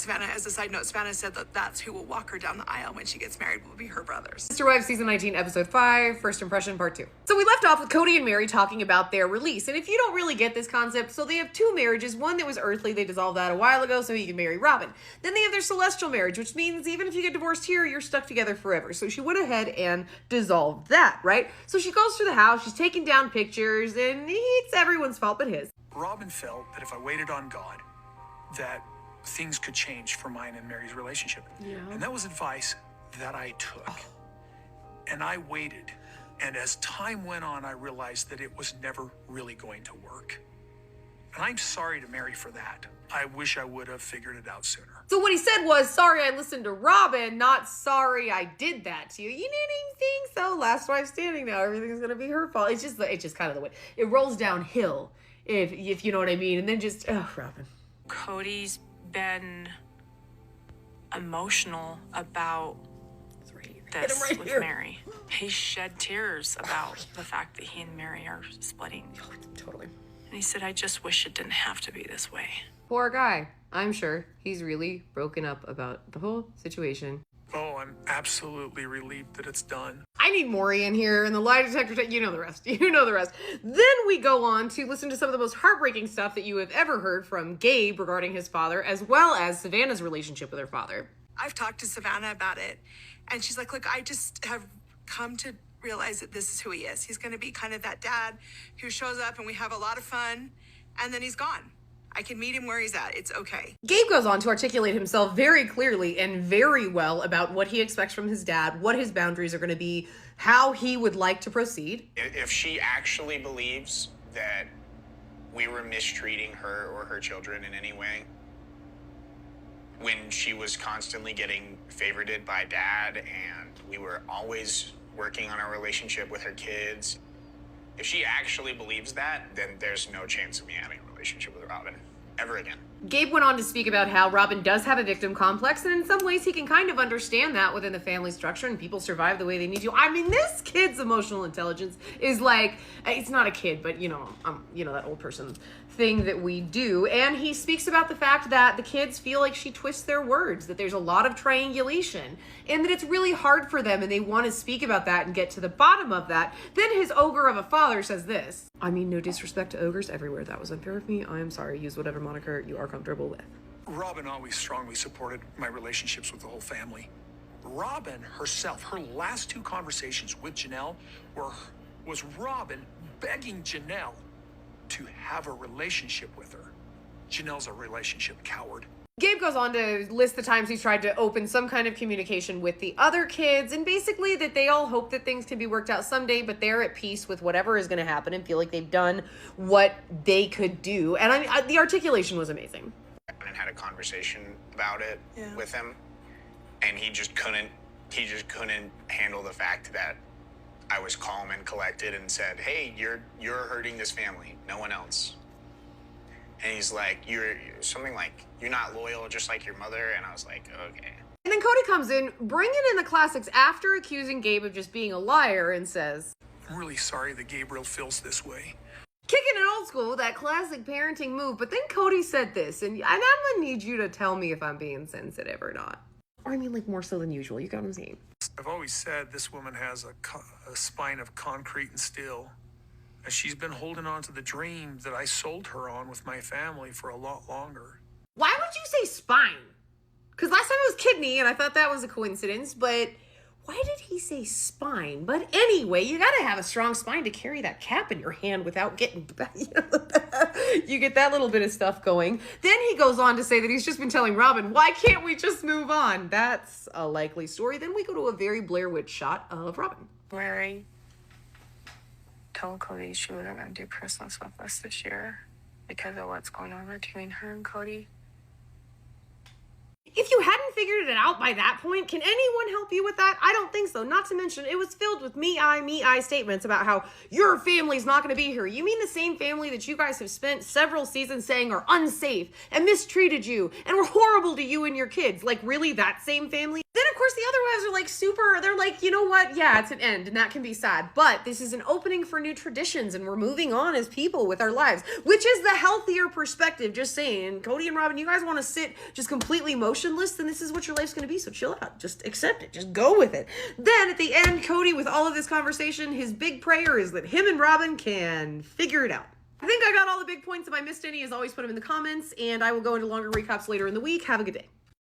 Savannah, as a side note, Savannah said that that's who will walk her down the aisle when she gets married, will be her brothers. Mr. Wives, Season 19, Episode 5, First Impression, Part 2. So we left off with Kody and Meri talking about their release. And if you don't really get this concept, so they have two marriages. One that was earthly, they dissolved that a while ago so he could marry Robyn. Then they have their celestial marriage, which means even if you get divorced here, you're stuck together forever. So she went ahead and dissolved that, right? So she goes to the house, she's taking down pictures, and it's everyone's fault but his. Robyn felt that if I waited on God, that things could change for mine and Meri's relationship. Yeah. And that was advice that I took. And I waited. And as time went on, I realized that it was never really going to work. And I'm sorry to Meri for that. I wish I would have figured it out sooner. So what he said was, sorry I listened to Robyn, not sorry I did that to you. You didn't think so. Last wife standing now. Everything's going to be her fault. It's just kind of the way. It rolls downhill, if you know what I mean. And then just, Robyn. Kody's been emotional about this with Meri. He shed tears about the fact that he and Meri are splitting. Totally. And he said, I just wish it didn't have to be this way. Poor guy. I'm sure he's really broken up about the whole situation. Oh, I'm absolutely relieved that it's done. I need Maury in here and the lie detector. You know the rest. You know the rest. Then we go on to listen to some of the most heartbreaking stuff that you have ever heard from Gabe regarding his father, as well as Savannah's relationship with her father. I've talked to Savannah about it, and she's like, look, I just have come to realize that this is who he is. He's going to be kind of that dad who shows up and we have a lot of fun, and then he's gone. I can meet him where he's at. It's okay. Gabe goes on to articulate himself very clearly and very well about what he expects from his dad, what his boundaries are going to be, how he would like to proceed. If she actually believes that we were mistreating her or her children in any way, when she was constantly getting favorited by dad and we were always working on our relationship with her kids, if she actually believes that, then there's no chance of me having a relationship with Robyn ever again. Gabe went on to speak about how Robyn does have a victim complex, and in some ways he can kind of understand that within the family structure, and people survive the way they need to. I mean, this kid's emotional intelligence is like, it's not a kid, but you know, that old person thing that we do. And he speaks about the fact that the kids feel like she twists their words, that there's a lot of triangulation, and that it's really hard for them, and they want to speak about that and get to the bottom of that. Then his ogre of a father says this. I mean, no disrespect to ogres everywhere. That was unfair of me. I am sorry. Use whatever moniker you are comfortable with. Robyn always strongly supported my relationships with the whole family. Robyn herself, her last two conversations with Janelle was Robyn begging Janelle to have a relationship with her. Janelle's a relationship coward. Gabe goes on to list the times he's tried to open some kind of communication with the other kids, and basically that they all hope that things can be worked out someday, but they're at peace with whatever is going to happen and feel like they've done what they could do. And I mean, the articulation was amazing. And had a conversation about it with him, and he just couldn't handle the fact that I was calm and collected and said, hey, you're hurting this family, no one else. And he's like, you're something like, you're not loyal just like your mother. And I was like, okay. And then Kody comes in, bringing in the classics after accusing Gabe of just being a liar, and says, I'm really sorry that Gabriel feels this way. Kicking it old school, that classic parenting move. But then Kody said this, and I'm gonna need you to tell me if I'm being sensitive or not. Or I mean, like, more so than usual. You got what I'm saying? I've always said this woman has a spine of concrete and steel. And she's been holding on to the dream that I sold her on with my family for a lot longer. Why would you say spine? Because last time it was kidney, and I thought that was a coincidence, but why did he say spine? But anyway, you gotta have a strong spine to carry that cap in your hand without getting, you get that little bit of stuff going. Then he goes on to say that he's just been telling Robyn, why can't we just move on? That's a likely story. Then we go to a very Blair Witch shot of Robyn. Meri told Kody she wasn't going to do personal stuff with us this year because of what's going on between her and Kody. If you hadn't figured it out by that point, can anyone help you with that? I don't think so. Not to mention, it was filled with me, I statements about how your family's not going to be here. You mean the same family that you guys have spent several seasons saying are unsafe and mistreated you and were horrible to you and your kids? Like, really, that same family? Then, of course, the other lives are like super, they're like, you know what? Yeah, it's an end and that can be sad, but this is an opening for new traditions and we're moving on as people with our lives, which is the healthier perspective. Just saying, Kody and Robyn, you guys want to sit just completely motionless, then this is what your life's going to be. So chill out. Just accept it. Just go with it. Then at the end, Kody, with all of this conversation, his big prayer is that him and Robyn can figure it out. I think I got all the big points. If I missed any, as always, put them in the comments, and I will go into longer recaps later in the week. Have a good day.